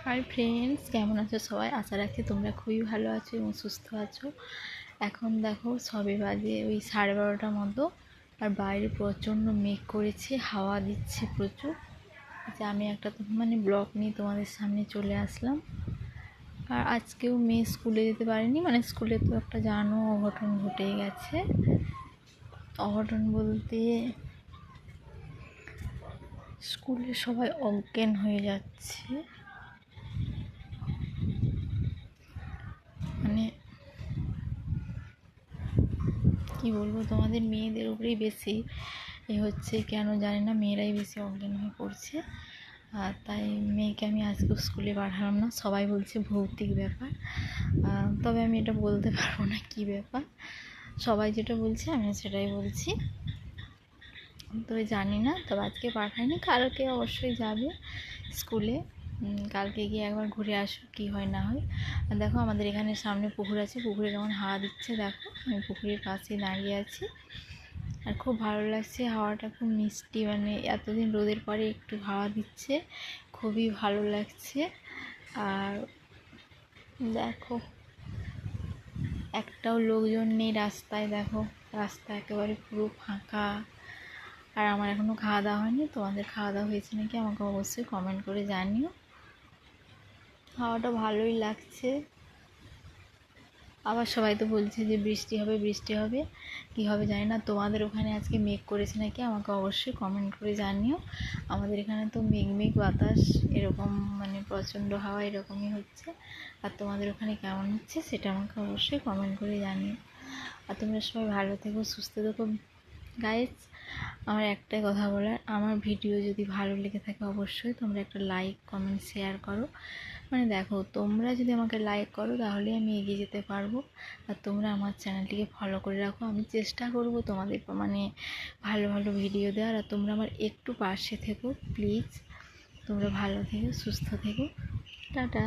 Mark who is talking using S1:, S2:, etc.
S1: Hi friends, কেমন আছো সবাই? আশা রাখছি তোমরা খুবই ভালো আছো এবং সুস্থ আছো। এখন দেখো সবে বাজে ওই 12:30টার মতো, আর বাইরে প্রচণ্ড মেঘ করেছে, হাওয়া দিচ্ছে প্রচুর। যে আমি একটা ব্লগ নিয়ে তোমাদের সামনে চলে আসলাম। আর আজকেও মেয়ে স্কুলে যেতে পারেনি, স্কুলে তো একটা জানো অঘটন ঘটে গেছে। অঘটন বলতে স্কুলে সবাই অজ্ঞান হয়ে যাচ্ছে। কি বলবো, তোমাদের মেয়েদের উপরেই বেশি হচ্ছে, কেন জানি না, মেয়েরাই বেশি অজ্ঞান হয়ে পড়ছে। আর তাই মেয়েকে আমি আজকে স্কুলে পাঠালাম না। সবাই বলছে ভৌতিক ব্যাপার, তবে আমি এটা বলতে পারবো না কি ব্যাপার। সবাই যেটা বলছে আমি সেটাই বলছি, তবে জানি না। তবে আজকে পাঠাইনি, কালকে অবশ্যই যাবে স্কুলে। কালকে গিয়ে একবার ঘুরে আসো কি হয় না হয়। আর দেখো আমাদের এখানে সামনে পুকুর আছে, পুকুরে কেমন হাওয়া দিচ্ছে দেখো। আমি পুকুরের পাশে দাঁড়িয়ে আছি আর খুব ভালো লাগছে, হাওয়াটা খুব মিষ্টি। এতদিন রোদের পরে একটু হাওয়া দিচ্ছে, খুবই ভালো লাগছে। আর দেখো একটাও লোকজন নেই রাস্তায়, দেখো রাস্তা একেবারে পুরো ফাঁকা। আর আমার এখনও খাওয়া দাওয়া হয়নি। তোমাদের খাওয়া দাওয়া হয়েছে নাকি আমাকে অবশ্যই কমেন্ট করে জানিও। হাওয়াটা ভালোই লাগছে। আবার সবাই তো বলছে যে বৃষ্টি হবে বৃষ্টি হবে, কী হবে জানি না। তোমাদের ওখানে আজকে মেঘ করেছে নাকি আমাকে অবশ্যই কমেন্ট করে জানিও। আমাদের এখানে তো মেঘ বাতাস এরকম, প্রচণ্ড হাওয়া এরকমই হচ্ছে। আর তোমাদের ওখানে কেমন হচ্ছে সেটা আমাকে অবশ্যই কমেন্ট করে জানিও। আর তোমরা সবাই ভালো থেকো, সুস্থ থেকো। গাইজ, আমার একটাই কথা বলার, আমার ভিডিও যদি ভালো লেগে থাকে অবশ্যই তোমরা একটা লাইক কমেন্ট শেয়ার করো। দেখো, তোমরা যদি আমাকে লাইক করো তাহলে আমি এগিয়ে যেতে পারবো। আর তোমরা আমার চ্যানেলটিকে ফলো করে রাখো। আমি চেষ্টা করব তোমাদের ভালো ভালো ভিডিও দেওয়ার। আর তোমরা আমার একটু পাশে থেকো প্লিজ। তোমরা ভালো থেকো, সুস্থ থেকো। টাটা।